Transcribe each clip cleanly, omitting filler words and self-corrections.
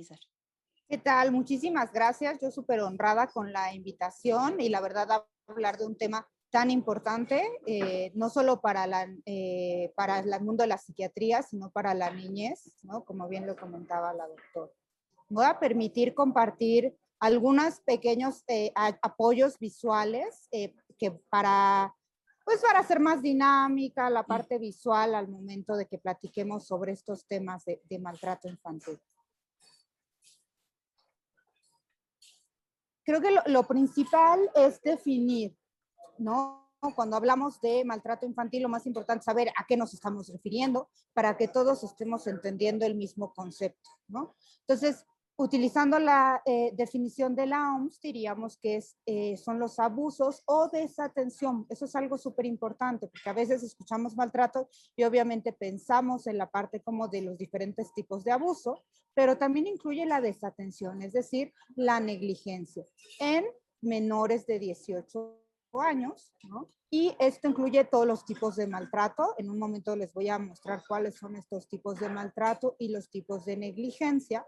Guizar. ¿Qué tal? Muchísimas gracias. Yo súper honrada con la invitación y la verdad hablar de un tema tan importante, no solo para el mundo de la psiquiatría, sino para la niñez, ¿no? Como bien lo comentaba la doctora. Me voy a permitir compartir algunos pequeños apoyos visuales que para hacer más dinámica la parte visual al momento de que platiquemos sobre estos temas de maltrato infantil. Creo que lo principal es definir, ¿no? Cuando hablamos de maltrato infantil, lo más importante es saber a qué nos estamos refiriendo para que todos estemos entendiendo el mismo concepto, ¿no? Entonces, utilizando la definición de la OMS, diríamos que son los abusos o desatención. Eso es algo súper importante, porque a veces escuchamos maltrato y obviamente pensamos en la parte como de los diferentes tipos de abuso, pero también incluye la desatención, es decir, la negligencia en menores de 18 años, ¿no? Y esto incluye todos los tipos de maltrato. En un momento les voy a mostrar cuáles son estos tipos de maltrato y los tipos de negligencia.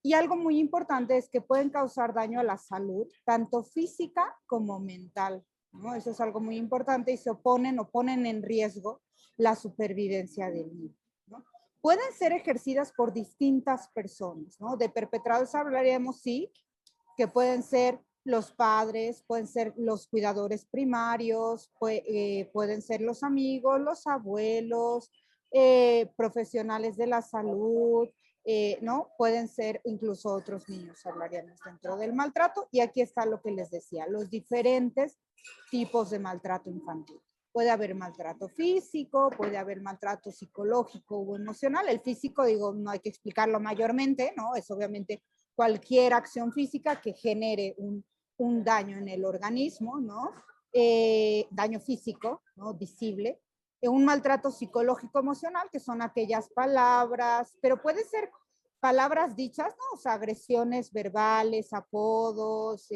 Y algo muy importante es que pueden causar daño a la salud, tanto física como mental, ¿no? Eso es algo muy importante y se oponen o ponen en riesgo la supervivencia del niño, ¿no? Pueden ser ejercidas por distintas personas, ¿no? De perpetradores hablaríamos, sí, que pueden ser los padres, pueden ser los cuidadores primarios, pueden ser los amigos, los abuelos, profesionales de la salud, ¿no? Pueden ser incluso otros niños, hablaríamos dentro del maltrato. Y aquí está lo que les decía, los diferentes tipos de maltrato infantil. Puede haber maltrato físico, puede haber maltrato psicológico o emocional. El físico, digo, no hay que explicarlo mayormente, ¿no? Es obviamente cualquier acción física que genere un daño en el organismo, ¿no? Daño físico, ¿no? Visible. Un maltrato psicológico emocional, que son aquellas palabras, pero puede ser palabras dichas, ¿no? O sea, agresiones verbales, apodos,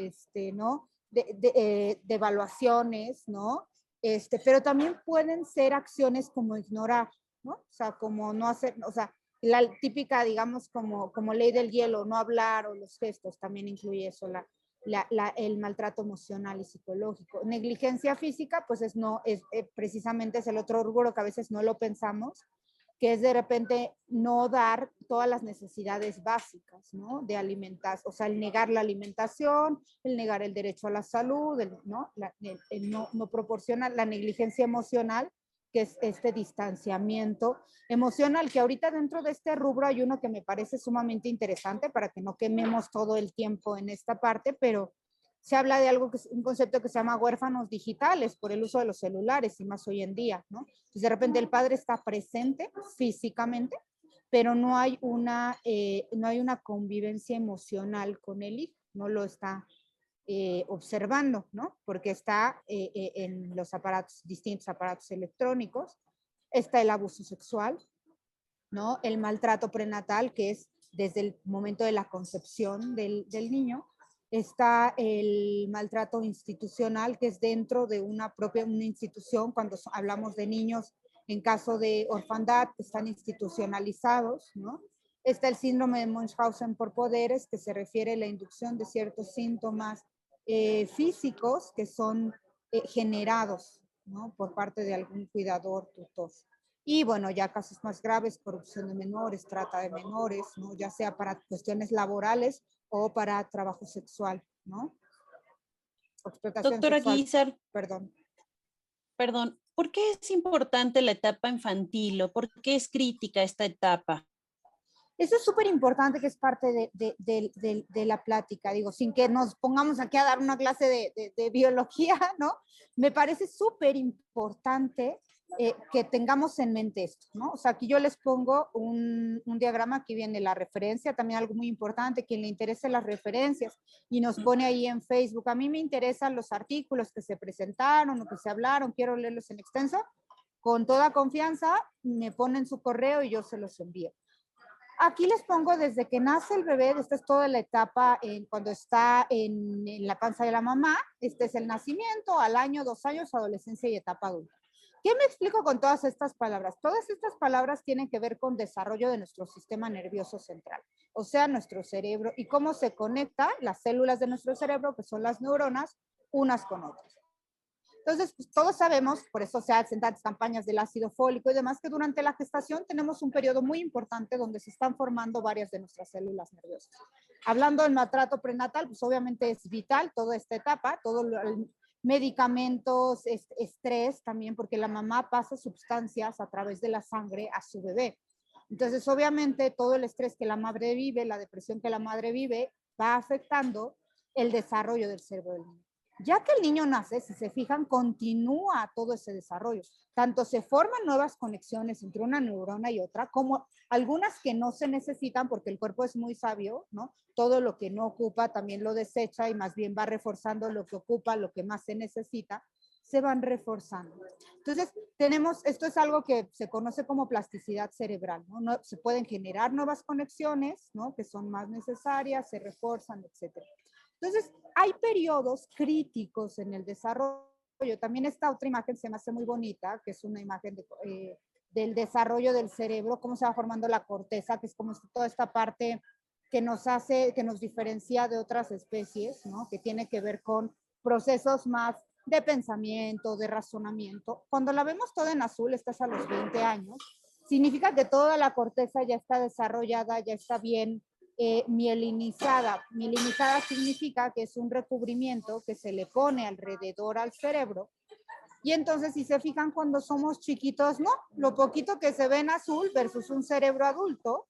¿no? De evaluaciones, ¿no? Pero también pueden ser acciones como ignorar, ¿no? O sea, como no hacer, o sea, la típica, digamos, como ley del hielo, no hablar o los gestos, también incluye eso, el maltrato emocional y psicológico. Negligencia física, pues precisamente es el otro rubro que a veces no lo pensamos, que es de repente no dar todas las necesidades básicas, ¿no? De alimentar, o sea, el negar la alimentación, el negar el derecho a la salud, ¿no? El no proporcionar la negligencia emocional, que es este distanciamiento emocional, que ahorita dentro de este rubro hay uno que me parece sumamente interesante para que no quememos todo el tiempo en esta parte, pero se habla de algo que es un concepto que se llama huérfanos digitales por el uso de los celulares y más hoy en día, ¿no? Entonces de repente el padre está presente físicamente, pero no hay una convivencia emocional con el hijo, no lo está observando, ¿no? Porque está en los aparatos, distintos aparatos electrónicos, está el abuso sexual, ¿no? El maltrato prenatal, que es desde el momento de la concepción del niño, está el maltrato institucional, que es dentro de una institución, cuando hablamos de niños en caso de orfandad, que están institucionalizados, ¿no? Está el síndrome de Munchausen por poderes, que se refiere a la inducción de ciertos síntomas físicos que son generados, ¿no? Por parte de algún cuidador, tutor. Y bueno, ya casos más graves, corrupción de menores, trata de menores, ¿no? Ya sea para cuestiones laborales o para trabajo sexual, ¿no? Explotación Doctora sexual, Guizar, perdón. ¿por qué es importante la etapa infantil o por qué es crítica esta etapa? Eso es súper importante, que es parte de la plática, digo, sin que nos pongamos aquí a dar una clase de biología, ¿no? Me parece súper importante que tengamos en mente esto, ¿no? O sea, aquí yo les pongo un diagrama, aquí viene la referencia, también algo muy importante, quien le interese las referencias y nos pone ahí en Facebook. A mí me interesan los artículos que se presentaron o que se hablaron, quiero leerlos en extenso, con toda confianza, me ponen su correo y yo se los envío. Aquí les pongo desde que nace el bebé, esta es toda la etapa cuando está en la panza de la mamá, este es el nacimiento, al año, 2 años, adolescencia y etapa adulta. ¿Qué me explico con todas estas palabras? Todas estas palabras tienen que ver con desarrollo de nuestro sistema nervioso central, o sea, nuestro cerebro y cómo se conectan las células de nuestro cerebro, que son las neuronas, unas con otras. Entonces, pues, todos sabemos, por eso se hacen tantas campañas del ácido fólico y demás, que durante la gestación tenemos un periodo muy importante donde se están formando varias de nuestras células nerviosas. Hablando del maltrato prenatal, pues obviamente es vital toda esta etapa, todo el medicamentos, estrés también, porque la mamá pasa sustancias a través de la sangre a su bebé. Entonces, obviamente, todo el estrés que la madre vive, la depresión que la madre vive, va afectando el desarrollo del cerebro del niño. Ya que el niño nace, si se fijan, continúa todo ese desarrollo. Tanto se forman nuevas conexiones entre una neurona y otra, como algunas que no se necesitan porque el cuerpo es muy sabio, ¿no? Todo lo que no ocupa también lo desecha y más bien va reforzando lo que ocupa, lo que más se necesita, se van reforzando. Entonces, esto es algo que se conoce como plasticidad cerebral, ¿no? Se pueden generar nuevas conexiones, ¿no? Que son más necesarias, se refuerzan, etcétera. Entonces, hay periodos críticos en el desarrollo. También esta otra imagen se me hace muy bonita, que es una imagen del desarrollo del cerebro, cómo se va formando la corteza, que es como toda esta parte que nos diferencia de otras especies, ¿no? Que tiene que ver con procesos más de pensamiento, de razonamiento. Cuando la vemos toda en azul, estás a los 20 años, significa que toda la corteza ya está desarrollada, ya está bien mielinizada. Mielinizada significa que es un recubrimiento que se le pone alrededor al cerebro. Y entonces, si se fijan, cuando somos chiquitos, no, lo poquito que se ve en azul versus un cerebro adulto,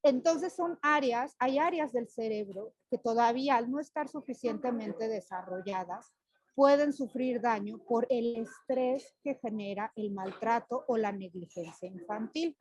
entonces hay áreas del cerebro que todavía al no estar suficientemente desarrolladas, pueden sufrir daño por el estrés que genera el maltrato o la negligencia infantil.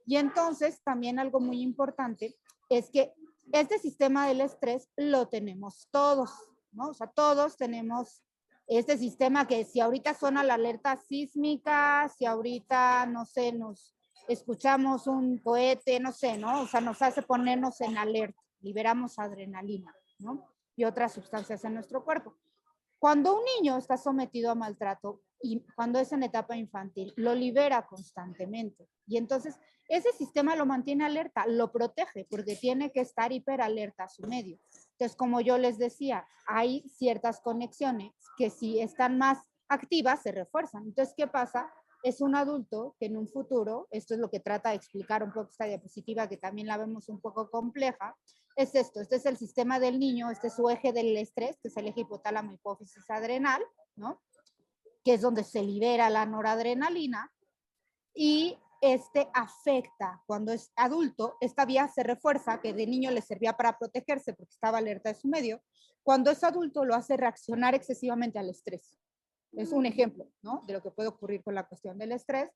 Y entonces, también algo muy importante es que este sistema del estrés lo tenemos todos, ¿no? O sea, todos tenemos este sistema que si ahorita suena la alerta sísmica, si ahorita, no sé, nos escuchamos un cohete, no sé, ¿no? O sea, nos hace ponernos en alerta, liberamos adrenalina, ¿no? Y otras sustancias en nuestro cuerpo. Cuando un niño está sometido a maltrato y cuando es en etapa infantil, lo libera constantemente. Y entonces ese sistema lo mantiene alerta, lo protege porque tiene que estar hiperalerta a su medio. Entonces, como yo les decía, hay ciertas conexiones que si están más activas se refuerzan. Entonces, ¿qué pasa? Es un adulto que en un futuro, esto es lo que trata de explicar un poco esta diapositiva que también la vemos un poco compleja, es esto, este es el sistema del niño, este es su eje del estrés, que es el eje hipotálamo hipófisis adrenal, ¿no? Que es donde se libera la noradrenalina y este afecta, cuando es adulto, esta vía se refuerza, que de niño le servía para protegerse porque estaba alerta de su medio, cuando es adulto lo hace reaccionar excesivamente al estrés. Es un ejemplo, ¿no? De lo que puede ocurrir con la cuestión del estrés.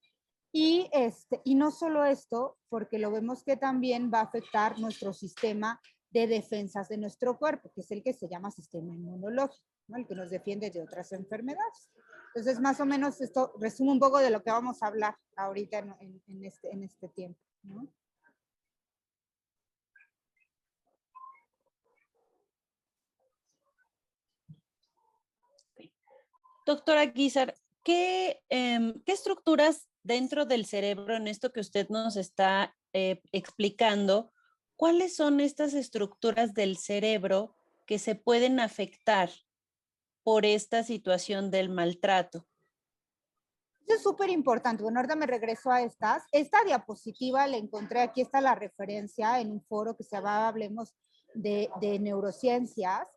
Y no solo esto, porque lo vemos que también va a afectar nuestro sistema de defensas de nuestro cuerpo, que es el que se llama sistema inmunológico, ¿no? El que nos defiende de otras enfermedades. Entonces, más o menos esto resume un poco de lo que vamos a hablar ahorita en este tiempo, ¿no? Doctora Guizar, ¿qué estructuras dentro del cerebro, en esto que usted nos está explicando, cuáles son estas estructuras del cerebro que se pueden afectar por esta situación del maltrato? Eso es súper importante. Bueno, ahorita me regreso a estas. Esta diapositiva la encontré, aquí está la referencia en un foro que se llamaba Hablemos de Neurociencias,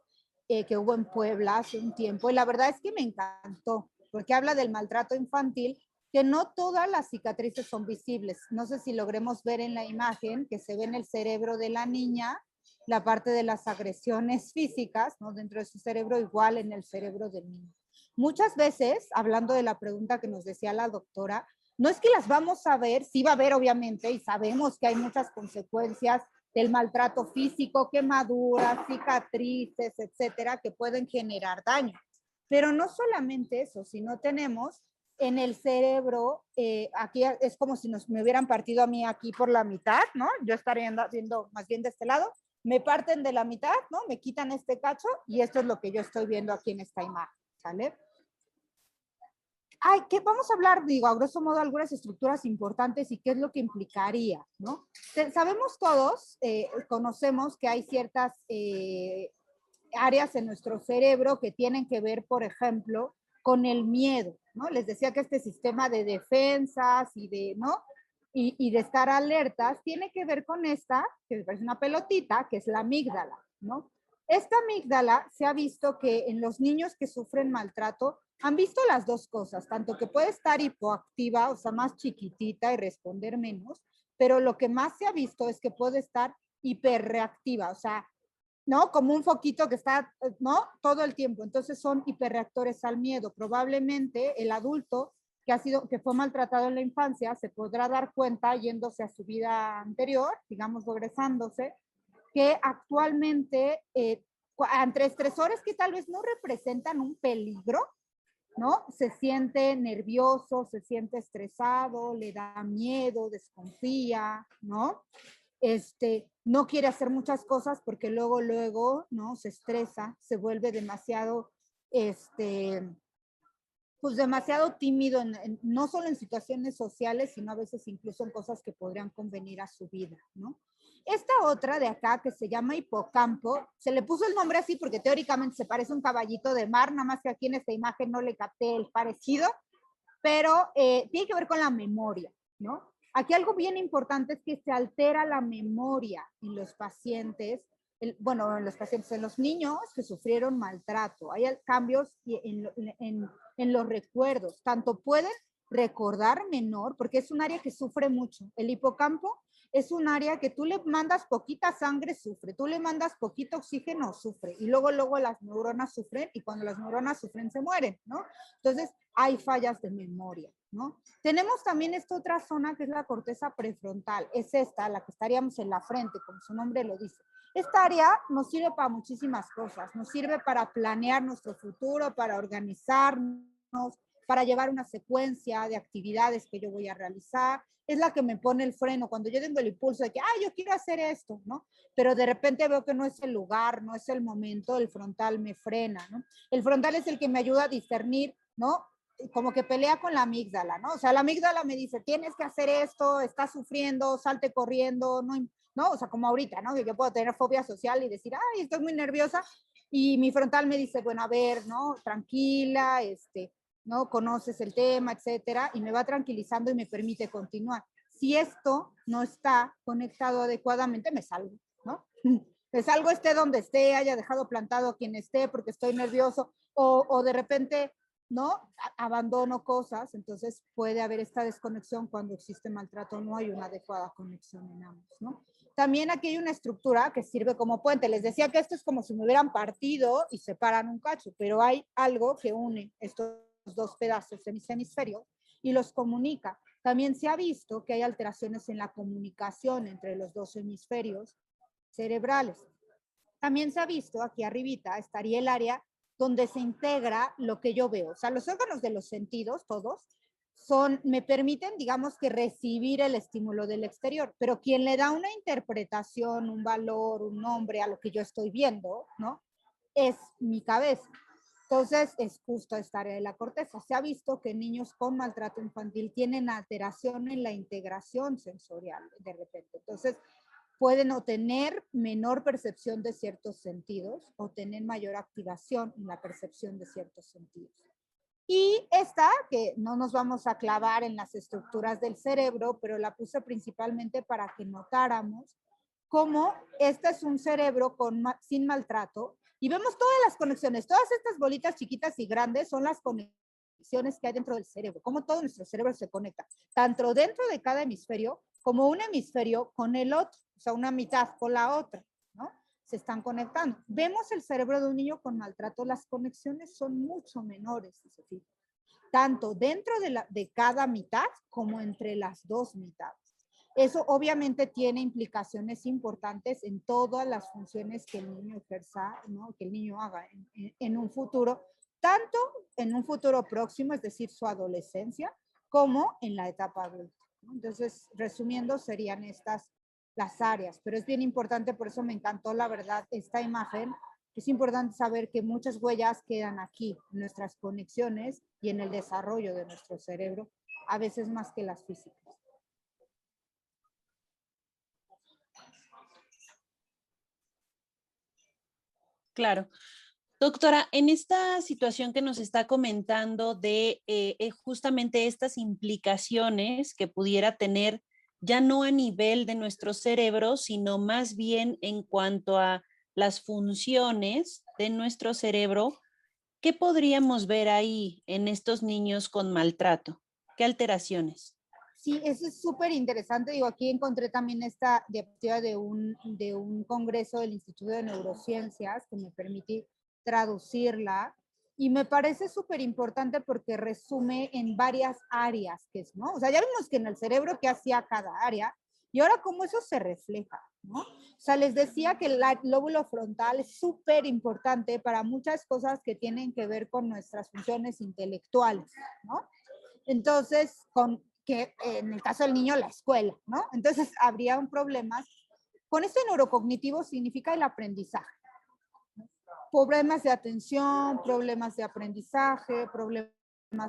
que hubo en Puebla hace un tiempo. Y la verdad es que me encantó, porque habla del maltrato infantil, que no todas las cicatrices son visibles. No sé si logremos ver en la imagen que se ve en el cerebro de la niña, la parte de las agresiones físicas, ¿no? Dentro de su cerebro, igual en el cerebro del niño. Muchas veces, hablando de la pregunta que nos decía la doctora, no es que las vamos a ver, sí va a haber obviamente, y sabemos que hay muchas consecuencias del maltrato físico, quemaduras, cicatrices, etcétera, que pueden generar daño. Pero no solamente eso, sino tenemos en el cerebro, aquí es como si me hubieran partido a mí aquí por la mitad, ¿no? Yo estaría viendo más bien de este lado, me parten de la mitad, ¿no? Me quitan este cacho y esto es lo que yo estoy viendo aquí en esta imagen, ¿sale? vamos a hablar, digo, a grosso modo, algunas estructuras importantes y qué es lo que implicaría, ¿no? Sabemos todos, conocemos que hay ciertas áreas en nuestro cerebro que tienen que ver, por ejemplo, con el miedo, ¿no? Les decía que este sistema de defensas y de, ¿no? Y de estar alertas tiene que ver con esta, que parece una pelotita, que es la amígdala, ¿no? Esta amígdala se ha visto que en los niños que sufren maltrato han visto las dos cosas, tanto que puede estar hipoactiva, o sea, más chiquitita y responder menos, pero lo que más se ha visto es que puede estar hiperreactiva, o sea, ¿no? Como un foquito que está, ¿no? Todo el tiempo. Entonces son hiperreactores al miedo. Probablemente el adulto que fue maltratado en la infancia se podrá dar cuenta yéndose a su vida anterior, digamos, regresándose, que actualmente entre estresores que tal vez no representan un peligro, ¿no? Se siente nervioso, se siente estresado, le da miedo, desconfía, ¿no? No quiere hacer muchas cosas porque luego, ¿no? Se estresa, se vuelve demasiado, pues demasiado tímido, no solo en situaciones sociales, sino a veces incluso en cosas que podrían convenir a su vida, ¿no? Esta otra de acá, que se llama hipocampo, se le puso el nombre así porque teóricamente se parece a un caballito de mar, nada más que aquí en esta imagen no le capté el parecido, pero tiene que ver con la memoria, ¿no? Aquí algo bien importante es que se altera la memoria en los pacientes, bueno, en los pacientes, en los niños que sufrieron maltrato. Hay cambios en los recuerdos. Tanto pueden recordar menor, porque es un área que sufre mucho. El hipocampo es un área que tú le mandas poquita sangre, sufre. Tú le mandas poquito oxígeno, sufre. Y luego las neuronas sufren y cuando las neuronas sufren se mueren, ¿no? Entonces, hay fallas de memoria, ¿no? Tenemos también esta otra zona que es la corteza prefrontal. Es esta, la que estaríamos en la frente, como su nombre lo dice. Esta área nos sirve para muchísimas cosas. Nos sirve para planear nuestro futuro, para organizarnos, para llevar una secuencia de actividades que yo voy a realizar. Es la que me pone el freno cuando yo tengo el impulso de que, yo quiero hacer esto, ¿no? Pero de repente veo que no es el lugar, no es el momento, el frontal me frena, ¿no? El frontal es el que me ayuda a discernir, ¿no? Como que pelea con la amígdala, ¿no? O sea, la amígdala me dice, tienes que hacer esto, estás sufriendo, salte corriendo, no, o sea, como ahorita, ¿no? Que yo puedo tener fobia social y decir, ay, estoy muy nerviosa, y mi frontal me dice, bueno, a ver, ¿no? Tranquila, ¿no? Conoces el tema, etcétera, y me va tranquilizando y me permite continuar. Si esto no está conectado adecuadamente, me salgo, ¿no? Me salgo, esté donde esté, haya dejado plantado a quien esté porque estoy nervioso, o de repente, ¿no? Abandono cosas, entonces puede haber esta desconexión cuando existe maltrato, no hay una adecuada conexión en ambos, ¿no? También aquí hay una estructura que sirve como puente. Les decía que esto es como si me hubieran partido y separan un cacho, pero hay algo que une estos dos pedazos de mis hemisferios y los comunica. También se ha visto que hay alteraciones en la comunicación entre los dos hemisferios cerebrales. También se ha visto, aquí arribita estaría el área donde se integra lo que yo veo. O sea, los órganos de los sentidos, todos, me permiten, digamos que recibir el estímulo del exterior, pero quien le da una interpretación, un valor, un nombre a lo que yo estoy viendo, ¿no? Es mi cabeza. Entonces, es justo esta área de la corteza. Se ha visto que niños con maltrato infantil tienen alteración en la integración sensorial de repente. Entonces, pueden o tener menor percepción de ciertos sentidos o tener mayor activación en la percepción de ciertos sentidos. Y esta, que no nos vamos a clavar en las estructuras del cerebro, pero la puse principalmente para que notáramos cómo este es un cerebro sin maltrato y vemos todas las conexiones, todas estas bolitas chiquitas y grandes son las conexiones que hay dentro del cerebro, cómo todo nuestro cerebro se conecta, tanto dentro de cada hemisferio como un hemisferio con el otro, o sea, una mitad con la otra, ¿no? Se están conectando. Vemos el cerebro de un niño con maltrato, las conexiones son mucho menores, tanto dentro de cada mitad como entre las dos mitades. Eso obviamente tiene implicaciones importantes en todas las funciones que el niño ejerza, ¿no? Que el niño haga en un futuro, tanto en un futuro próximo, es decir, su adolescencia, como en la etapa adulta, ¿no? Entonces, resumiendo, serían estas las áreas, pero es bien importante, por eso me encantó, la verdad, esta imagen, Es importante saber que muchas huellas quedan aquí, en nuestras conexiones y en el desarrollo de nuestro cerebro, a veces más que las físicas. Claro. Doctora, en esta situación que nos está comentando de justamente estas implicaciones que pudiera tener ya no a nivel de nuestro cerebro, sino más bien en cuanto a las funciones de nuestro cerebro, ¿qué podríamos ver ahí en estos niños con maltrato? ¿Qué alteraciones? Sí, eso es súper interesante. Digo, aquí encontré también esta diapositiva de un congreso del Instituto de Neurociencias que me permite traducirla y me parece súper importante porque resume en varias áreas que es, ¿no? O sea, ya vimos que en el cerebro qué hacía cada área y ahora cómo eso se refleja, ¿no? O sea, les decía que el lóbulo frontal es súper importante para muchas cosas que tienen que ver con nuestras funciones intelectuales, ¿no? Entonces, que en el caso del niño, la escuela, ¿no? Entonces, habría un problema. Con este neurocognitivo significa el aprendizaje. Problemas de atención, problemas de aprendizaje, problemas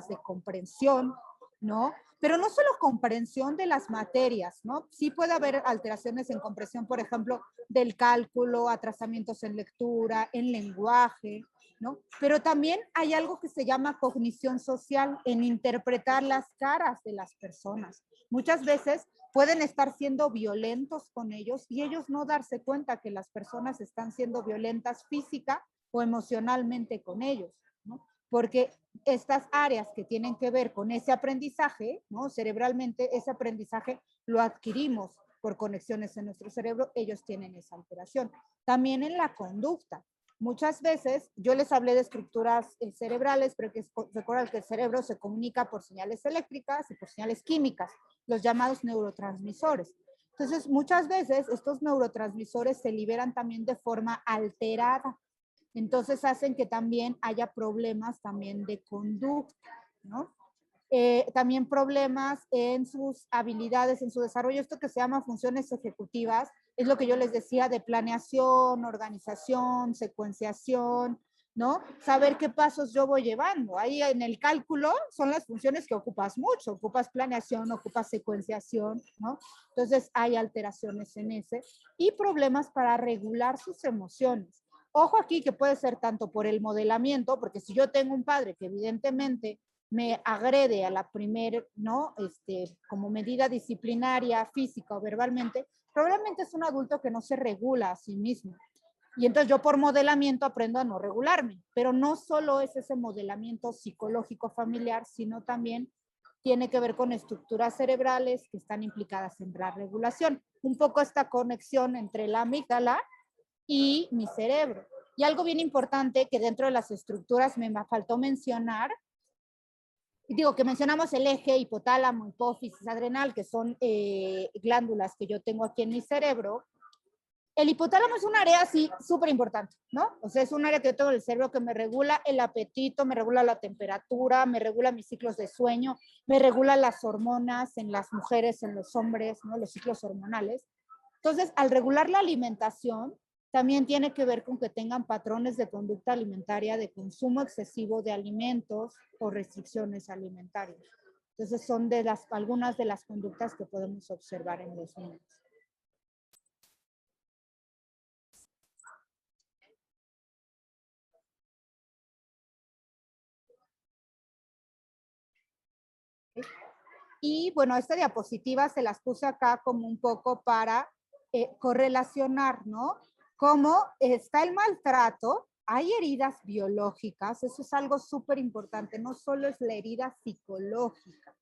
de comprensión, ¿no? Pero no solo comprensión de las materias, ¿no? Sí puede haber alteraciones en comprensión, por ejemplo, del cálculo, atrasamientos en lectura, en lenguaje, ¿no? Pero también hay algo que se llama cognición social, en interpretar las caras de las personas. Muchas veces pueden estar siendo violentos con ellos y ellos no darse cuenta que las personas están siendo violentas física o emocionalmente con ellos, ¿no? Porque estas áreas que tienen que ver con ese aprendizaje, ¿no? Cerebralmente, ese aprendizaje lo adquirimos por conexiones en nuestro cerebro, ellos tienen esa alteración. También en la conducta. Muchas veces, yo les hablé de estructuras cerebrales, pero que recuerdan que el cerebro se comunica por señales eléctricas y por señales químicas, los llamados neurotransmisores. Entonces, muchas veces estos neurotransmisores se liberan también de forma alterada. Entonces hacen que también haya problemas también de conducta, ¿no? También problemas en sus habilidades, en su desarrollo, esto que se llama funciones ejecutivas, es lo que yo les decía de planeación, organización, secuenciación, ¿no? Saber qué pasos yo voy llevando. Ahí en el cálculo son las funciones que ocupas mucho, ocupas planeación, ocupas secuenciación, ¿no? Entonces hay alteraciones en ese y problemas para regular sus emociones. Ojo aquí que puede ser tanto por el modelamiento, porque si yo tengo un padre que evidentemente me agrede a la primer, ¿no? Como medida disciplinaria, física o verbalmente, probablemente es un adulto que no se regula a sí mismo. Y entonces yo por modelamiento aprendo a no regularme, pero no solo es ese modelamiento psicológico familiar, sino también tiene que ver con estructuras cerebrales que están implicadas en la regulación. Un poco esta conexión entre la amígdala y mi cerebro. Y algo bien importante que dentro de las estructuras me faltó mencionar, digo que mencionamos el eje hipotálamo, hipófisis, adrenal, que son glándulas que yo tengo aquí en mi cerebro. El hipotálamo es un área así súper importante, ¿no? O sea, es un área que yo tengo en el cerebro que me regula el apetito, me regula la temperatura, me regula mis ciclos de sueño, me regula las hormonas en las mujeres, en los hombres, ¿no? Los ciclos hormonales. Entonces, al regular la alimentación, también tiene que ver con que tengan patrones de conducta alimentaria de consumo excesivo de alimentos o restricciones alimentarias. Entonces, son de algunas de las conductas que podemos observar en los niños. Y bueno, esta diapositiva se las puse acá como un poco para correlacionar, ¿no? Cómo está el maltrato, hay heridas biológicas, eso es algo súper importante, no solo es la herida psicológica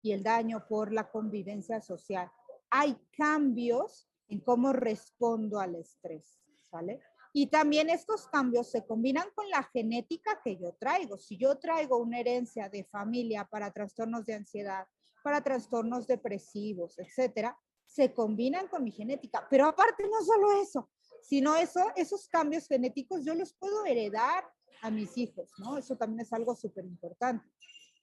y el daño por la convivencia social, hay cambios en cómo respondo al estrés, ¿sale? Y también estos cambios se combinan con la genética que yo traigo. Si yo traigo una herencia de familia para trastornos de ansiedad, para trastornos depresivos, etcétera, se combinan con mi genética. Pero aparte no solo eso, sino esos cambios genéticos yo los puedo heredar a mis hijos, ¿no? Eso también es algo súper importante.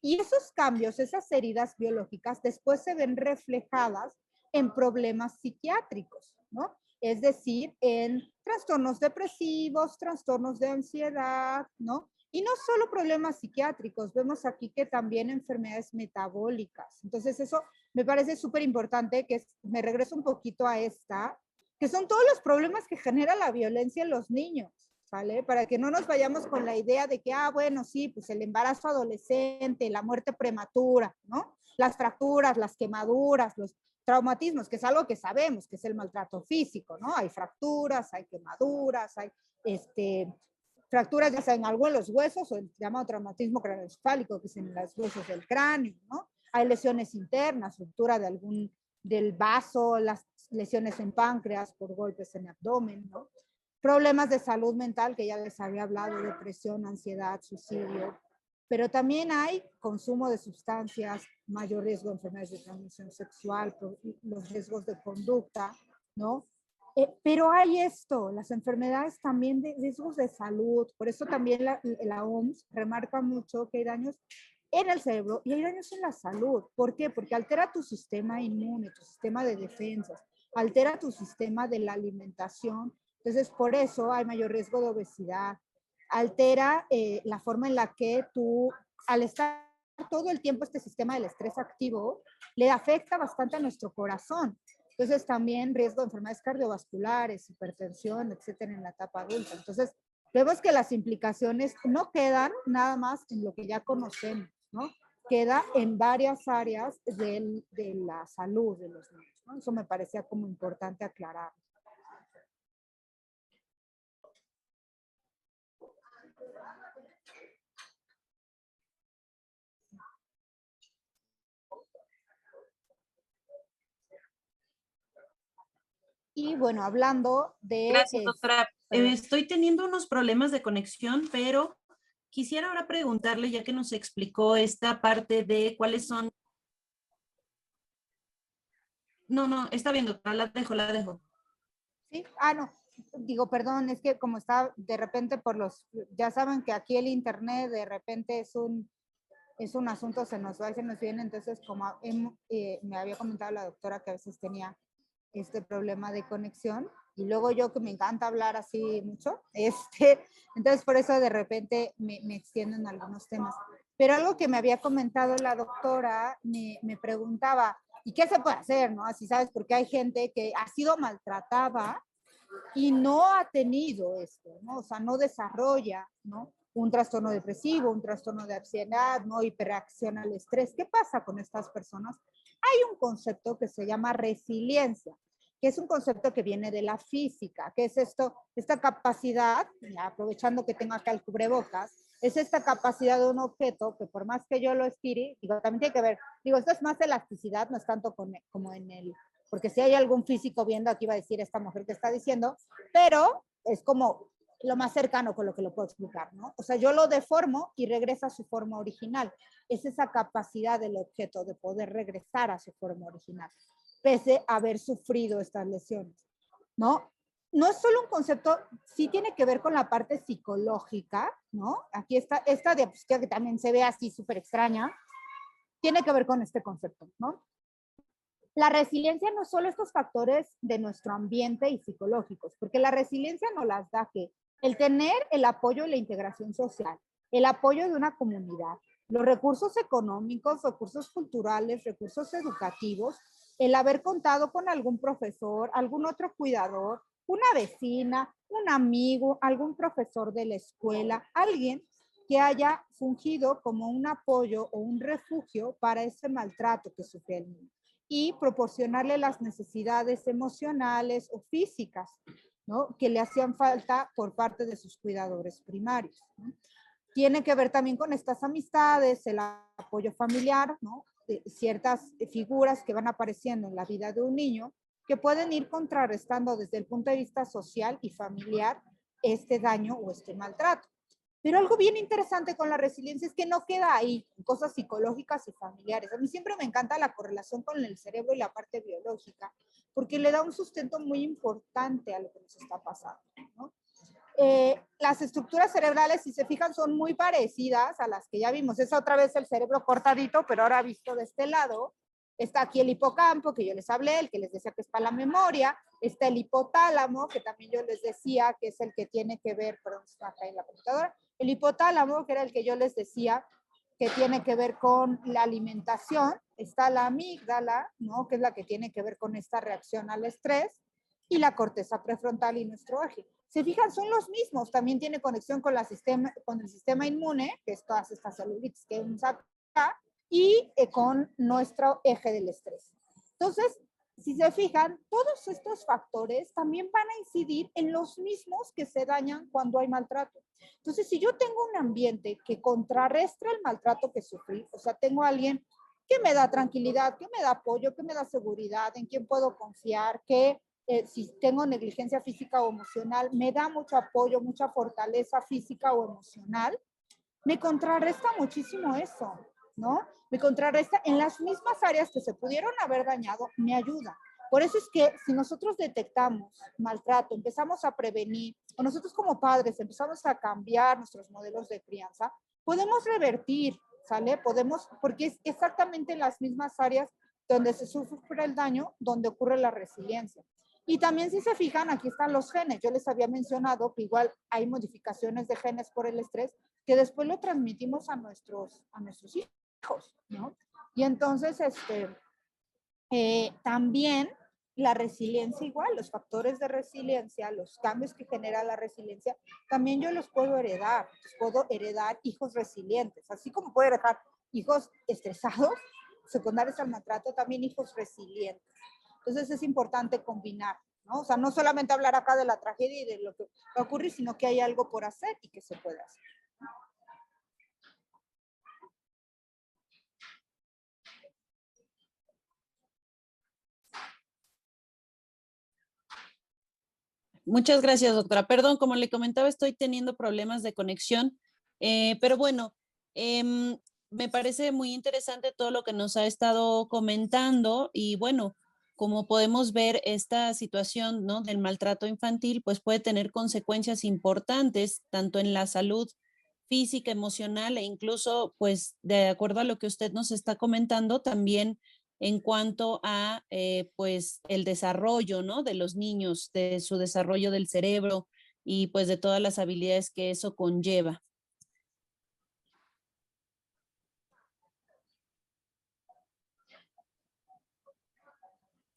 Y esos cambios, esas heridas biológicas, después se ven reflejadas en problemas psiquiátricos, ¿no? es decir, en trastornos depresivos, trastornos de ansiedad, ¿no? Y no solo problemas psiquiátricos, vemos aquí que también enfermedades metabólicas. Entonces eso me parece súper importante, que me regreso un poquito a esta, que son todos los problemas que genera la violencia en los niños, ¿vale? Para que no nos vayamos con la idea de que, bueno, sí, pues el embarazo adolescente, la muerte prematura, ¿no? Las fracturas, las quemaduras, los traumatismos, que es algo que sabemos, que es el maltrato físico, ¿no? Hay fracturas, hay quemaduras, hay fracturas ya sea en algo en los huesos o el llamado traumatismo craneoencefálico, que es en los huesos del cráneo, ¿no? Hay lesiones internas, ruptura del vaso, las lesiones en páncreas por golpes en el abdomen, ¿no? Problemas de salud mental, que ya les había hablado, depresión, ansiedad, suicidio, pero también hay consumo de sustancias, mayor riesgo de enfermedades de transmisión sexual, los riesgos de conducta, ¿no? Pero hay las enfermedades también de riesgos de salud, por eso también la OMS remarca mucho que hay daños en el cerebro y hay daños en la salud. ¿Por qué? Porque altera tu sistema inmune, tu sistema de defensas, altera tu sistema de la alimentación. Entonces, por eso hay mayor riesgo de obesidad. Altera la forma en la que tú, al estar todo el tiempo este sistema del estrés activo, le afecta bastante a nuestro corazón. Entonces, también riesgo de enfermedades cardiovasculares, hipertensión, etcétera, en la etapa adulta. Entonces, vemos que las implicaciones no quedan nada más en lo que ya conocemos, ¿no? Queda en varias áreas de la salud de los niños, ¿no? Eso me parecía como importante aclarar. Y bueno, hablando de... Gracias, doctora. Estoy teniendo unos problemas de conexión, pero quisiera ahora preguntarle, ya que nos explicó esta parte de cuáles son... No, está bien, doctora, la dejo. Sí, no, digo, perdón, es que como está de repente ya saben que aquí el internet de repente es un asunto, se nos va y se nos viene, entonces como me había comentado la doctora que a veces tenía este problema de conexión, y luego yo que me encanta hablar así mucho, entonces por eso de repente me extiendo en algunos temas. Pero algo que me había comentado la doctora, me preguntaba, ¿y qué se puede hacer, no? Así, ¿sabes? Porque hay gente que ha sido maltratada y no ha tenido esto, ¿no? O sea, no desarrolla, ¿no? Un trastorno depresivo, un trastorno de ansiedad, no hiperreacción al estrés. ¿Qué pasa con estas personas? Hay un concepto que se llama resiliencia, que es un concepto que viene de la física, que es esta capacidad, aprovechando que tengo acá el cubrebocas, es esta capacidad de un objeto que por más que yo lo estire, digo, también tiene que ver, digo, esto es más elasticidad, no es tanto como en el, porque si hay algún físico viendo aquí va a decir esta mujer que está diciendo, pero es como lo más cercano con lo que lo puedo explicar, ¿no? O sea, yo lo deformo y regresa a su forma original. Es esa capacidad del objeto de poder regresar a su forma original, pese a haber sufrido estas lesiones, ¿no? No es solo un concepto, sí tiene que ver con la parte psicológica, ¿no? Aquí está esta diapositiva que también se ve así súper extraña, tiene que ver con este concepto, ¿no? La resiliencia no es solo estos factores de nuestro ambiente y psicológicos, porque la resiliencia nos las da que el tener el apoyo y la integración social, el apoyo de una comunidad, los recursos económicos, recursos culturales, recursos educativos, el haber contado con algún profesor, algún otro cuidador, una vecina, un amigo, algún profesor de la escuela, alguien que haya fungido como un apoyo o un refugio para ese maltrato que sufre el niño y proporcionarle las necesidades emocionales o físicas, ¿no? Que le hacían falta por parte de sus cuidadores primarios, ¿no? Tiene que ver también con estas amistades, el apoyo familiar, ¿no? Ciertas figuras que van apareciendo en la vida de un niño que pueden ir contrarrestando desde el punto de vista social y familiar este daño o este maltrato. Pero algo bien interesante con la resiliencia es que no queda ahí, cosas psicológicas y familiares. A mí siempre me encanta la correlación con el cerebro y la parte biológica, porque le da un sustento muy importante a lo que nos está pasando, ¿no? Las estructuras cerebrales, si se fijan, son muy parecidas a las que ya vimos. Es otra vez el cerebro cortadito, pero ahora visto de este lado. Está aquí el hipocampo, que yo les hablé, el que les decía que es para la memoria. Está el hipotálamo, que también yo les decía que es el que tiene que ver, perdón, está acá en la computadora, el hipotálamo, que era el que yo les decía que tiene que ver con la alimentación. Está la amígdala, ¿no? Que es la que tiene que ver con esta reacción al estrés, y la corteza prefrontal y nuestro eje. Se fijan, son los mismos, también tiene conexión con el sistema inmune, que es todas estas celulitis que vemos acá, y con nuestro eje del estrés. Entonces, si se fijan, todos estos factores también van a incidir en los mismos que se dañan cuando hay maltrato. Entonces, si yo tengo un ambiente que contrarrestra el maltrato que sufrí, o sea, tengo a alguien que me da tranquilidad, que me da apoyo, que me da seguridad, en quien puedo confiar, que si tengo negligencia física o emocional, me da mucho apoyo, mucha fortaleza física o emocional, me contrarresta muchísimo eso, ¿no? Me contrarresta en las mismas áreas que se pudieron haber dañado, me ayuda. Por eso es que si nosotros detectamos maltrato, empezamos a prevenir, o nosotros como padres empezamos a cambiar nuestros modelos de crianza, podemos revertir, ¿sale? Podemos, porque es exactamente en las mismas áreas donde se sufre el daño, donde ocurre la resiliencia. Y también si se fijan, aquí están los genes. Yo les había mencionado que igual hay modificaciones de genes por el estrés que después lo transmitimos a nuestros hijos, ¿no? Y entonces, también la resiliencia igual, los factores de resiliencia, los cambios que genera la resiliencia, también yo los puedo heredar. Puedo heredar hijos resilientes, así como puedo heredar hijos estresados, secundarios al maltrato, también hijos resilientes. Entonces es importante combinar, ¿no? O sea, no solamente hablar acá de la tragedia y de lo que va a ocurrir, sino que hay algo por hacer y que se puede hacer. Muchas gracias, doctora. Perdón, como le comentaba, estoy teniendo problemas de conexión, pero bueno, me parece muy interesante todo lo que nos ha estado comentando y bueno, como podemos ver, esta situación, ¿no?, del maltrato infantil, pues puede tener consecuencias importantes tanto en la salud física, emocional e incluso, pues, de acuerdo a lo que usted nos está comentando, también en cuanto a, pues, el desarrollo, ¿no?, de los niños, de su desarrollo del cerebro y, pues, de todas las habilidades que eso conlleva.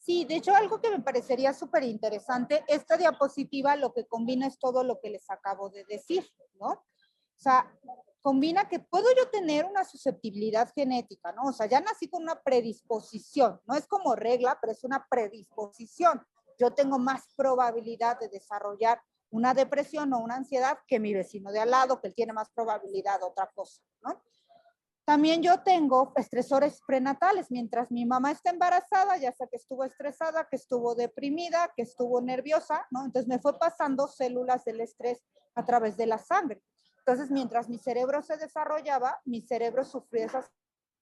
Sí, de hecho, algo que me parecería súper interesante, esta diapositiva lo que combina es todo lo que les acabo de decir, ¿no? O sea, combina que puedo yo tener una susceptibilidad genética, ¿no? O sea, ya nací con una predisposición, no es como regla, pero es una predisposición. Yo tengo más probabilidad de desarrollar una depresión o una ansiedad que mi vecino de al lado, que él tiene más probabilidad de otra cosa, ¿no? También yo tengo estresores prenatales. Mientras mi mamá está embarazada, ya sea que estuvo estresada, que estuvo deprimida, que estuvo nerviosa, ¿no? Entonces me fue pasando células del estrés a través de la sangre. Entonces, mientras mi cerebro se desarrollaba, mi cerebro sufrió esas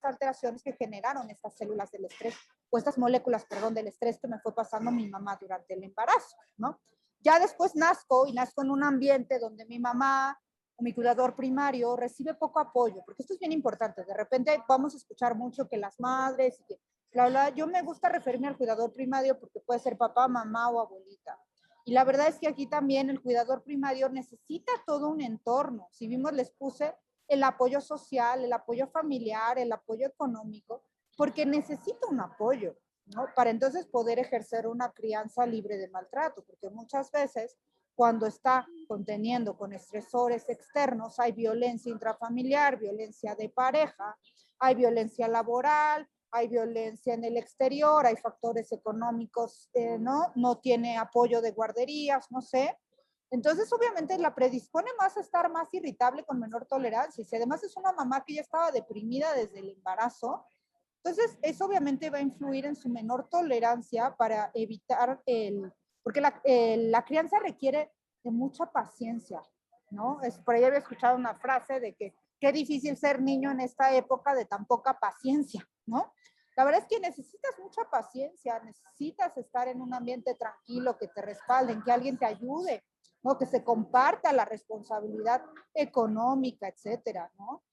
alteraciones que generaron estas células del estrés, o estas moléculas, perdón, del estrés que me fue pasando mi mamá durante el embarazo, ¿no? Ya después nazco y nazco en un ambiente donde mi mamá o mi cuidador primario recibe poco apoyo, porque esto es bien importante. De repente vamos a escuchar mucho que las madres, y que, bla, bla. Yo me gusta referirme al cuidador primario porque puede ser papá, mamá o abuelita. Y la verdad es que aquí también el cuidador primario necesita todo un entorno. Si vimos, les puse el apoyo social, el apoyo familiar, el apoyo económico, porque necesita un apoyo, ¿no? Para entonces poder ejercer una crianza libre de maltrato, porque muchas veces cuando está conteniendo con estresores externos, hay violencia intrafamiliar, violencia de pareja, hay violencia laboral, hay violencia en el exterior, hay factores económicos, ¿no? No tiene apoyo de guarderías, no sé. Entonces, obviamente, la predispone más a estar más irritable con menor tolerancia. Y si además es una mamá que ya estaba deprimida desde el embarazo, entonces eso obviamente va a influir en su menor tolerancia para evitar porque la crianza requiere de mucha paciencia, ¿no? Por ahí había escuchado una frase de que qué difícil ser niño en esta época de tan poca paciencia, ¿no? La verdad es que necesitas mucha paciencia, necesitas estar en un ambiente tranquilo, que te respalden, que alguien te ayude, ¿no? Que se comparta la responsabilidad económica, etcétera, ¿no?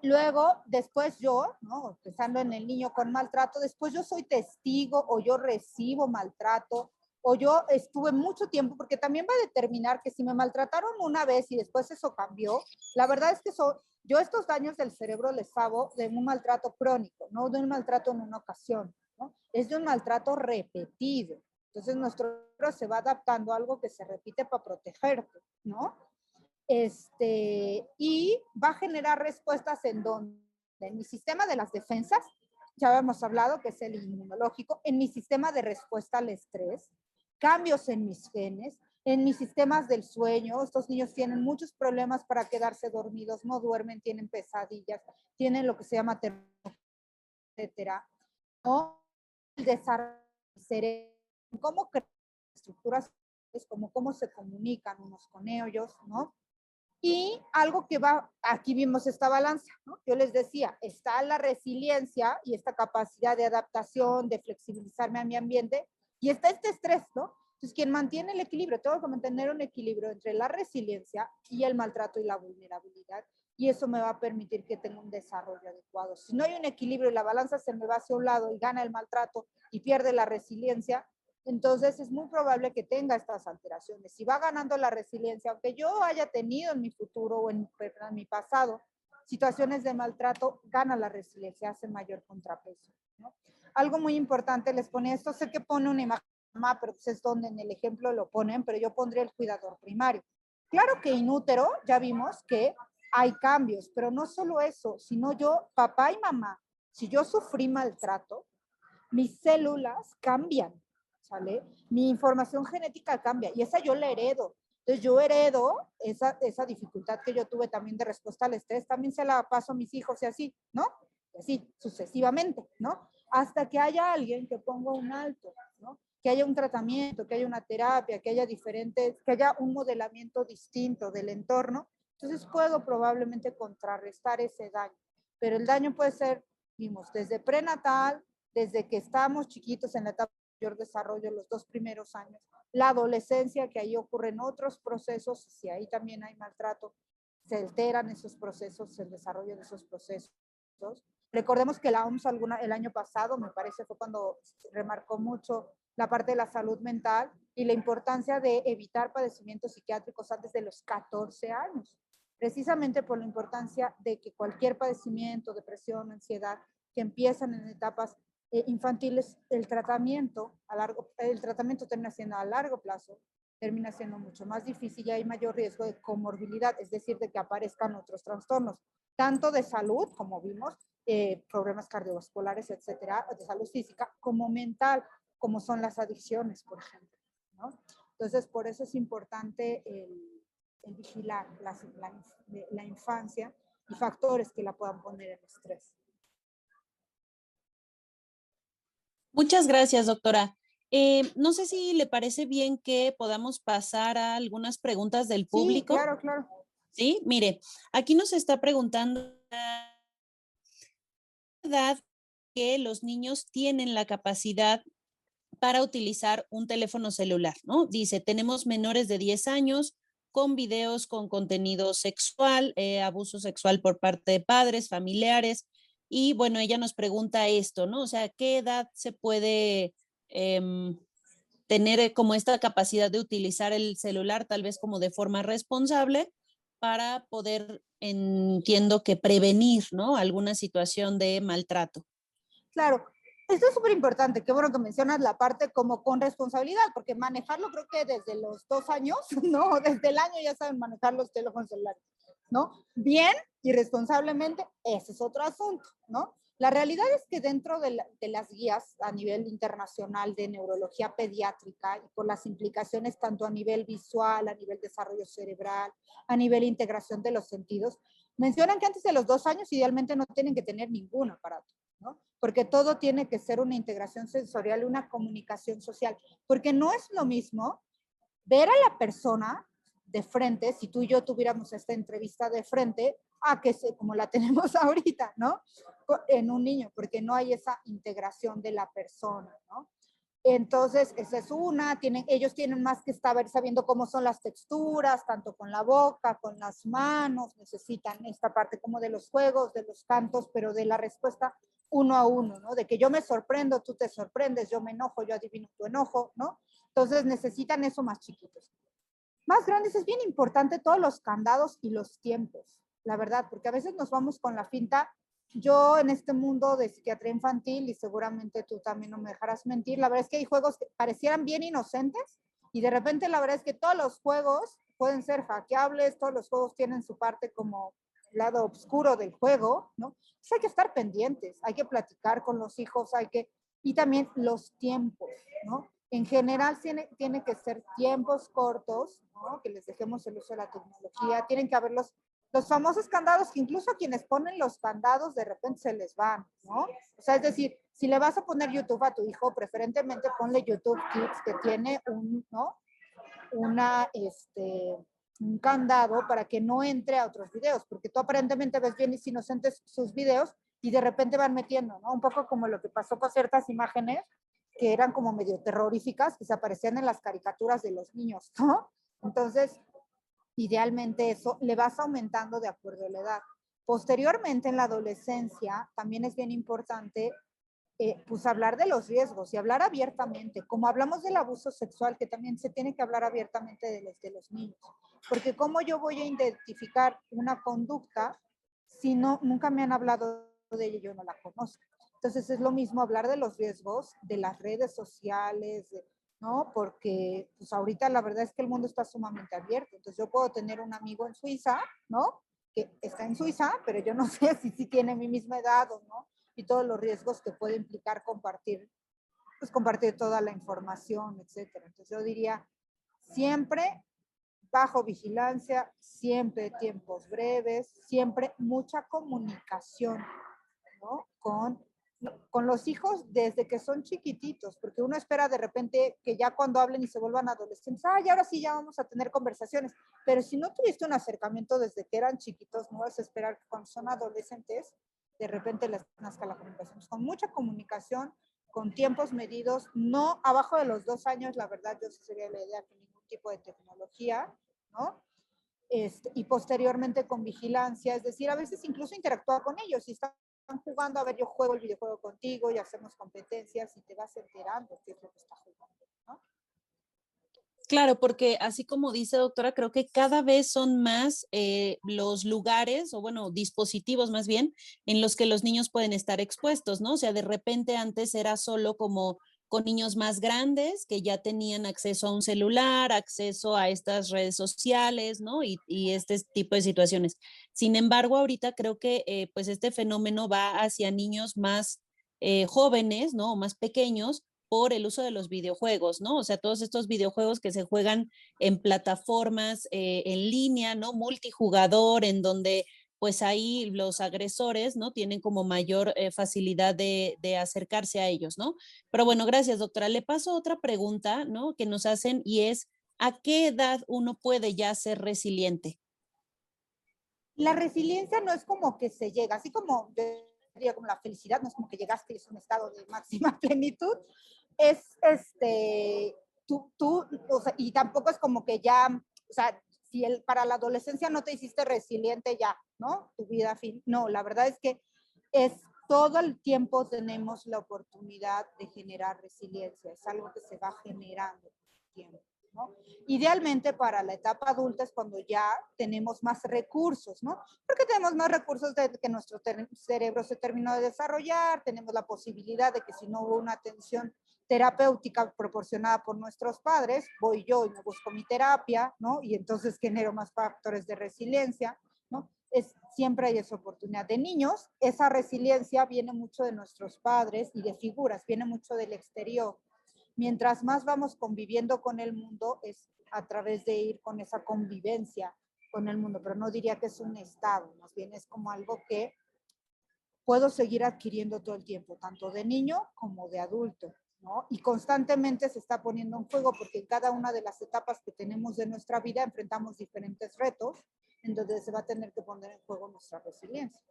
Luego, después yo, ¿no? Pensando en el niño con maltrato, después yo soy testigo o yo recibo maltrato o yo estuve mucho tiempo, porque también va a determinar que si me maltrataron una vez y después eso cambió, la verdad es que yo estos daños del cerebro les hago de un maltrato crónico, no de un maltrato en una ocasión, ¿no? Es de un maltrato repetido. Entonces nuestro cerebro se va adaptando a algo que se repite para protegerte, ¿no? Y va a generar respuestas en donde, en mi sistema de las defensas, ya habíamos hablado que es el inmunológico, en mi sistema de respuesta al estrés, cambios en mis genes, en mis sistemas del sueño. Estos niños tienen muchos problemas para quedarse dormidos, no duermen, tienen pesadillas, tienen lo que se llama terror, etcétera. ¿No? El desarrollo del cerebro, cómo crean estructuras, como cómo se comunican unos con ellos, ¿no? Y algo que va, aquí vimos esta balanza, ¿no? Yo les decía, está la resiliencia y esta capacidad de adaptación, de flexibilizarme a mi ambiente, y está este estrés, ¿no? Entonces, quien mantiene el equilibrio, tengo que mantener un equilibrio entre la resiliencia y el maltrato y la vulnerabilidad, y eso me va a permitir que tenga un desarrollo adecuado. Si no hay un equilibrio y la balanza se me va hacia un lado y gana el maltrato y pierde la resiliencia, entonces es muy probable que tenga estas alteraciones. Si va ganando la resiliencia, aunque yo haya tenido en mi futuro o en mi pasado situaciones de maltrato, gana la resiliencia, hace mayor contrapeso, ¿no? Algo muy importante, les pone esto, sé que pone una imagen, pero pues es donde en el ejemplo lo ponen, pero yo pondría el cuidador primario. Claro que inútero, ya vimos que hay cambios, pero no solo eso, sino yo, papá y mamá, si yo sufrí maltrato, mis células cambian, ¿sale? Mi información genética cambia y esa yo la heredo. Entonces yo heredo esa dificultad que yo tuve también de respuesta al estrés, también se la paso a mis hijos y así, ¿no? Y así, sucesivamente, ¿no? Hasta que haya alguien que ponga un alto, ¿no? Que haya un tratamiento, que haya una terapia, que haya diferentes, que haya un modelamiento distinto del entorno. Entonces puedo probablemente contrarrestar ese daño. Pero el daño puede ser, vimos, desde prenatal, desde que estamos chiquitos en la etapa de mayor desarrollo, los 2 primeros años, la adolescencia, que ahí ocurren otros procesos, si ahí también hay maltrato, se alteran esos procesos, el desarrollo de esos procesos. Recordemos que la OMS el año pasado, me parece, fue cuando remarcó mucho la parte de la salud mental y la importancia de evitar padecimientos psiquiátricos antes de los 14 años, precisamente por la importancia de que cualquier padecimiento, depresión, ansiedad, que empiezan en etapas infantiles, el tratamiento termina siendo a largo plazo, termina siendo mucho más difícil y hay mayor riesgo de comorbilidad, es decir, de que aparezcan otros trastornos, tanto de salud, como vimos, problemas cardiovasculares, etcétera, de salud física, como mental, como son las adicciones, por ejemplo, ¿no? Entonces, por eso es importante el vigilar la infancia y factores que la puedan poner en estrés. Muchas gracias, doctora. No sé si le parece bien que podamos pasar a algunas preguntas del Sí, público. claro, claro. Sí, mire, aquí nos está preguntando edad que los niños tienen la capacidad para utilizar un teléfono celular, ¿no? Dice, tenemos menores de 10 años con videos con contenido sexual, abuso sexual por parte de padres, familiares. Y bueno, ella nos pregunta esto, ¿no? O sea, ¿qué edad se puede tener como esta capacidad de utilizar el celular tal vez como de forma responsable para poder, entiendo que prevenir, ¿no? Alguna situación de maltrato? Claro, esto es súper importante. Qué bueno que mencionas la parte como con responsabilidad, porque manejarlo creo que desde los 2 años, ¿no? Desde el año ya saben manejar los teléfonos celulares, ¿no? Bien y responsablemente, ese es otro asunto, ¿no? La realidad es que dentro de las guías a nivel internacional de neurología pediátrica y por las implicaciones tanto a nivel visual, a nivel desarrollo cerebral, a nivel integración de los sentidos, mencionan que antes de los 2 años idealmente no tienen que tener ningún aparato, ¿no? Porque todo tiene que ser una integración sensorial, una comunicación social, porque no es lo mismo ver a la persona de frente, si tú y yo tuviéramos esta entrevista de frente, a que como la tenemos ahorita, ¿no? En un niño, porque no hay esa integración de la persona, ¿no? Entonces, esa es una, ellos tienen más que estar sabiendo cómo son las texturas, tanto con la boca, con las manos, necesitan esta parte como de los juegos, de los cantos, pero de la respuesta uno a uno, ¿no? De que yo me sorprendo, tú te sorprendes, yo me enojo, yo adivino tu enojo, ¿no? Entonces necesitan eso más chiquitos. Más grandes es bien importante todos los candados y los tiempos, la verdad, porque a veces nos vamos con la finta. Yo en este mundo de psiquiatría infantil, y seguramente tú también no me dejarás mentir, la verdad es que hay juegos que parecieran bien inocentes y de repente la verdad es que todos los juegos pueden ser hackeables, todos los juegos tienen su parte como lado oscuro del juego, ¿no? Pues hay que estar pendientes, hay que platicar con los hijos, y también los tiempos, ¿no? En general tiene que ser tiempos cortos, ¿no? Que les dejemos el uso de la tecnología, tienen que haber los famosos candados, que incluso a quienes ponen los candados de repente se les van, ¿no? O sea, es decir, si le vas a poner YouTube a tu hijo, preferentemente ponle YouTube Kids, que tiene ¿no? Un candado para que no entre a otros videos, porque tú aparentemente ves bien inocentes sus videos y de repente van metiendo, ¿no? Un poco como lo que pasó con ciertas imágenes que eran como medio terroríficas, que se aparecían en las caricaturas de los niños, ¿no? Entonces, idealmente eso le vas aumentando de acuerdo a la edad. Posteriormente, en la adolescencia, también es bien importante pues hablar de los riesgos y hablar abiertamente, como hablamos del abuso sexual, que también se tiene que hablar abiertamente de los niños, porque cómo yo voy a identificar una conducta si no, nunca me han hablado de ella, yo no la conozco. Entonces es lo mismo hablar de los riesgos de las redes sociales, ¿no? Porque pues ahorita la verdad es que el mundo está sumamente abierto, entonces yo puedo tener un amigo en Suiza, ¿no? Que está en Suiza, pero yo no sé si tiene mi misma edad o no, y todos los riesgos que puede implicar compartir, pues compartir toda la información, etcétera. Entonces yo diría, siempre bajo vigilancia, siempre tiempos breves, siempre mucha comunicación, ¿no? Con los hijos desde que son chiquititos, porque uno espera de repente que ya cuando hablen y se vuelvan adolescentes, y ahora sí ya vamos a tener conversaciones, pero si no tuviste un acercamiento desde que eran chiquitos, no vas a esperar que cuando son adolescentes de repente les nazca la comunicación. Con mucha comunicación, con tiempos medidos, no abajo de los 2 años, la verdad yo sería la idea que ningún tipo de tecnología, ¿no? Y posteriormente con vigilancia, es decir, a veces incluso interactuar con ellos, si están jugando, a ver, yo juego el videojuego contigo y hacemos competencias y te vas enterando qué es lo que está jugando, ¿no? Claro, porque así como dice doctora, creo que cada vez son más los lugares o bueno, dispositivos más bien en los que los niños pueden estar expuestos, ¿no? O sea, de repente antes era solo como con niños más grandes que ya tenían acceso a un celular, acceso a estas redes sociales, ¿no? Y este tipo de situaciones. Sin embargo, ahorita creo que pues este fenómeno va hacia niños más jóvenes, ¿no? O más pequeños por el uso de los videojuegos, ¿no? O sea, todos estos videojuegos que se juegan en plataformas en línea, ¿no? Multijugador, en donde pues ahí los agresores, ¿no? Tienen como mayor facilidad de acercarse a ellos, ¿no? Pero bueno, gracias, doctora. Le paso otra pregunta, ¿no? Que nos hacen y es, ¿a qué edad uno puede ya ser resiliente? La resiliencia no es como que se llega, así como yo diría como la felicidad, no es como que llegaste y es un estado de máxima plenitud, es o sea, y tampoco es como que ya, o sea, si para la adolescencia no te hiciste resiliente ya, ¿no? Tu vida fin. No, la verdad es que es todo el tiempo tenemos la oportunidad de generar resiliencia, es algo que se va generando con el tiempo, ¿no? Idealmente para la etapa adulta es cuando ya tenemos más recursos, ¿no? Porque tenemos más recursos de que nuestro cerebro se terminó de desarrollar, tenemos la posibilidad de que si no hubo una atención terapéutica proporcionada por nuestros padres, voy yo y me busco mi terapia, ¿no? Y entonces genero más factores de resiliencia, ¿no? Siempre hay esa oportunidad. De niños, esa resiliencia viene mucho de nuestros padres y de figuras, viene mucho del exterior. Mientras más vamos conviviendo con el mundo, es a través de ir con esa convivencia con el mundo, pero no diría que es un estado, más bien es como algo que puedo seguir adquiriendo todo el tiempo, tanto de niño como de adulto, ¿no? Y constantemente se está poniendo en juego porque en cada una de las etapas que tenemos de nuestra vida enfrentamos diferentes retos, en donde se va a tener que poner en juego nuestra resiliencia.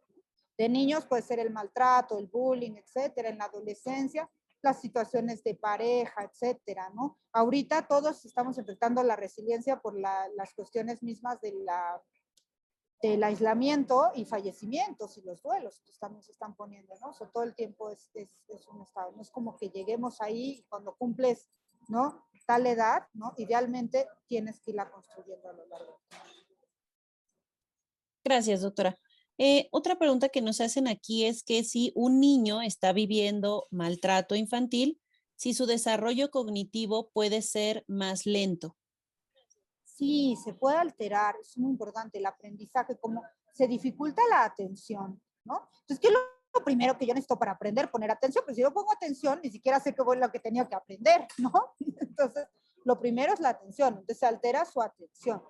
De niños puede ser el maltrato, el bullying, etcétera. En la adolescencia las situaciones de pareja, etcétera, ¿no? Ahorita todos estamos enfrentando la resiliencia por las cuestiones mismas del aislamiento y fallecimientos y los duelos que también se están poniendo, ¿no? O sea, todo el tiempo es un estado, no es como que lleguemos ahí y cuando cumples, ¿no? Tal edad, ¿no? Idealmente tienes que irla construyendo a lo largo. Gracias, doctora. Otra pregunta que nos hacen aquí es que si un niño está viviendo maltrato infantil, si su desarrollo cognitivo puede ser más lento. Sí, se puede alterar, es muy importante el aprendizaje, como se dificulta la atención, ¿no? Entonces, ¿qué es lo primero que yo necesito para aprender? Poner atención, pero si yo pongo atención, ni siquiera sé qué fue lo que tenía que aprender, ¿no? Entonces, lo primero es la atención, entonces se altera su atención,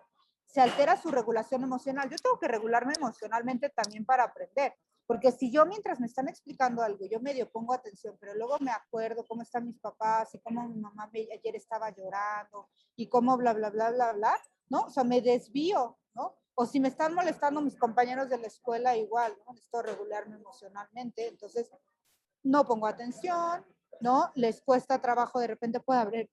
se altera su regulación emocional. Yo tengo que regularme emocionalmente también para aprender, porque si yo mientras me están explicando algo, yo medio pongo atención, pero luego me acuerdo cómo están mis papás y cómo mi mamá ayer estaba llorando y cómo bla, bla, bla, bla, bla, ¿no? O sea, me desvío, ¿no? O si me están molestando mis compañeros de la escuela, igual, ¿no? Necesito regularme emocionalmente, entonces no pongo atención, ¿no? Les cuesta trabajo, de repente puede haber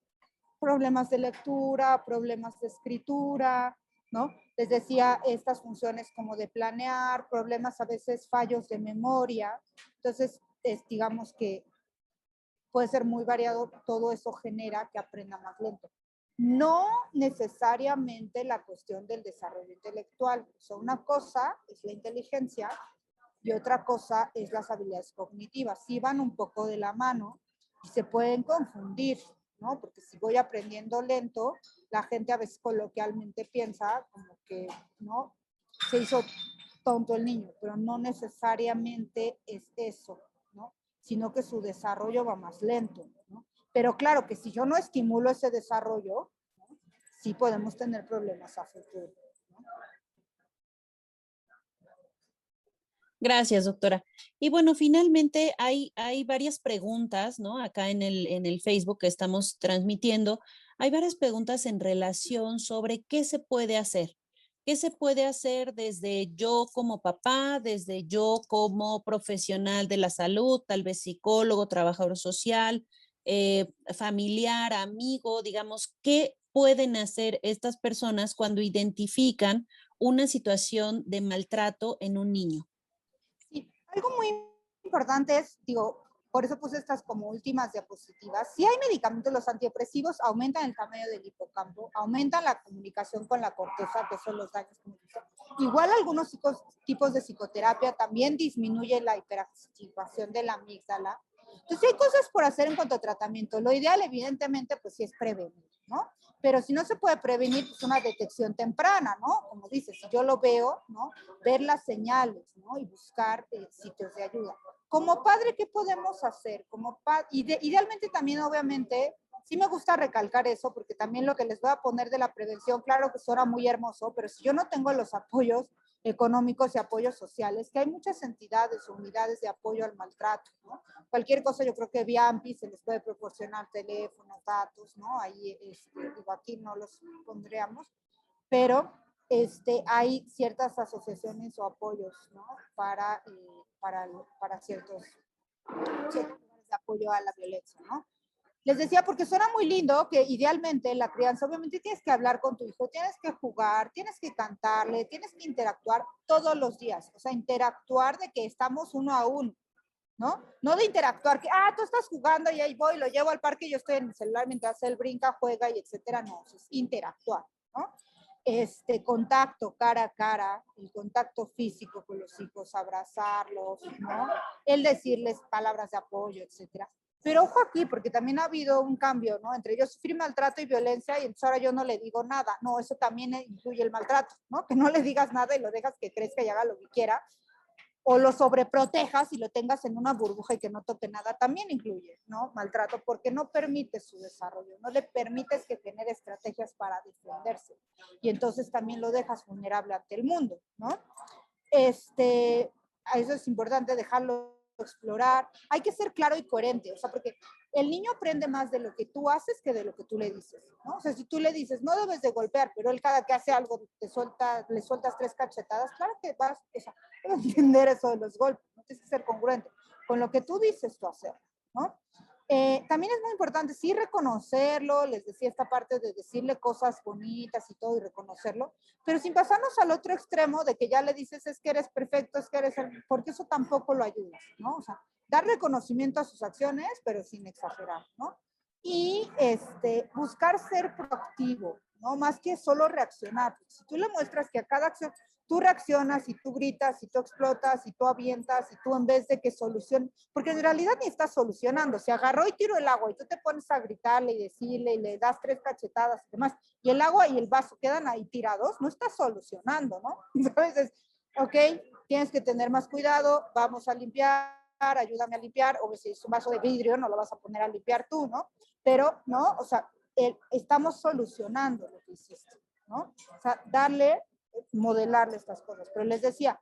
problemas de lectura, problemas de escritura, ¿no? Les decía, estas funciones como de planear, problemas a veces fallos de memoria, entonces, digamos que puede ser muy variado, todo eso genera que aprenda más lento. No necesariamente la cuestión del desarrollo intelectual, o sea, una cosa es la inteligencia y otra cosa es las habilidades cognitivas, sí van un poco de la mano y se pueden confundir, ¿no? Porque si voy aprendiendo lento, la gente a veces coloquialmente piensa como que, ¿no? Se hizo tonto el niño, pero no necesariamente es eso, ¿no? Sino que su desarrollo va más lento, ¿no? Pero claro que si yo no estimulo ese desarrollo, ¿no? Sí podemos tener problemas a futuro, ¿no? Gracias, doctora. Y bueno, finalmente hay varias preguntas, ¿no? Acá en el Facebook que estamos transmitiendo, hay varias preguntas en relación sobre qué se puede hacer. ¿Qué se puede hacer desde yo como papá, desde yo como profesional de la salud, tal vez psicólogo, trabajador social, familiar, amigo, digamos, qué pueden hacer estas personas cuando identifican una situación de maltrato en un niño? Sí, algo muy importante es, digo, por eso puse estas como últimas diapositivas. Si hay medicamentos, los antidepresivos aumentan el tamaño del hipocampo, aumentan la comunicación con la corteza, que son los daños cognitivos. Igual algunos tipos de psicoterapia también disminuyen la hiperactivación de la amígdala. Entonces hay cosas por hacer en cuanto a tratamiento. Lo ideal, evidentemente, pues sí es prevenir, ¿no? Pero si no se puede prevenir, pues una detección temprana, ¿no? Como dices, si yo lo veo, ¿no? Ver las señales, ¿no? Y buscar sitios de ayuda. Como padre, ¿qué podemos hacer? Idealmente también, obviamente, sí me gusta recalcar eso, porque también lo que les voy a poner de la prevención, claro que suena muy hermoso, pero si yo no tengo los apoyos económicos y apoyos sociales, que hay muchas entidades o unidades de apoyo al maltrato, ¿no? Cualquier cosa, yo creo que vía AMPI se les puede proporcionar teléfonos, datos, ¿no? Ahí, digo, aquí no los pondríamos, pero hay ciertas asociaciones o apoyos, ¿no? Para ciertos de apoyo a la violencia, ¿no? Les decía, porque suena muy lindo que idealmente la crianza, obviamente tienes que hablar con tu hijo, tienes que jugar, tienes que cantarle, tienes que interactuar todos los días, o sea, interactuar de que estamos uno a uno, ¿no? No de interactuar, que, tú estás jugando y ahí voy, lo llevo al parque y yo estoy en el celular mientras él brinca, juega y etcétera, no, es interactuar, ¿no? Contacto cara a cara, el contacto físico con los hijos, abrazarlos, ¿no? El decirles palabras de apoyo, etcétera. Pero ojo aquí, porque también ha habido un cambio, ¿no? Entre yo sufrí maltrato y violencia y entonces ahora yo no le digo nada. No, eso también incluye el maltrato, ¿no? Que no le digas nada y lo dejas que crezca y haga lo que quiera. O lo sobreprotejas y lo tengas en una burbuja y que no toque nada, también incluye, ¿no? Maltrato, porque no permites su desarrollo, no le permites que genere estrategias para defenderse. Y entonces también lo dejas vulnerable ante el mundo, ¿no? A eso es importante dejarlo explorar. Hay que ser claro y coherente, o sea, porque el niño aprende más de lo que tú haces que de lo que tú le dices, ¿no? O sea, si tú le dices, no debes de golpear, pero él cada que hace algo le sueltas 3 cachetadas, claro que vas, o sea, debes entender eso de los golpes, ¿no? Tienes que ser congruente con lo que tú dices tú hacer, ¿no? También es muy importante, sí, reconocerlo, les decía esta parte de decirle cosas bonitas y todo y reconocerlo, pero sin pasarnos al otro extremo de que ya le dices es que eres perfecto, es que eres, porque eso tampoco lo ayuda, ¿no? O sea, dar reconocimiento a sus acciones, pero sin exagerar, ¿no? Y buscar ser proactivo, ¿no? Más que solo reaccionar. Si tú le muestras que a cada acción tú reaccionas y tú gritas y tú explotas y tú avientas y tú en vez de que solucione, porque en realidad ni estás solucionando, se agarró y tiró el agua y tú te pones a gritarle y decirle y le das 3 cachetadas y demás, y el agua y el vaso quedan ahí tirados, no estás solucionando, ¿no? Entonces, ok, tienes que tener más cuidado, vamos a limpiar, ayúdame a limpiar, o si es un vaso de vidrio, no lo vas a poner a limpiar tú, ¿no? Pero, ¿no? O sea, estamos solucionando lo que hiciste, ¿no? O sea, modelarle estas cosas. Pero les decía,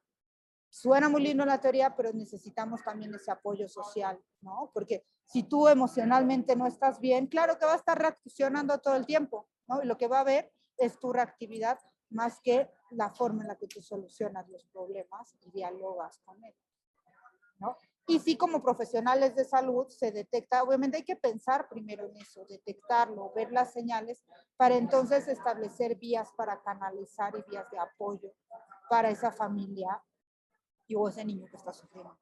suena muy lindo la teoría, pero necesitamos también ese apoyo social, ¿no? Porque si tú emocionalmente no estás bien, claro que va a estar reaccionando todo el tiempo, ¿no? Y lo que va a haber es tu reactividad más que la forma en la que tú solucionas los problemas y dialogas con él, ¿no? Y sí, como profesionales de salud se detecta, obviamente hay que pensar primero en eso, detectarlo, ver las señales, para entonces establecer vías para canalizar y vías de apoyo para esa familia y o ese niño que está sufriendo.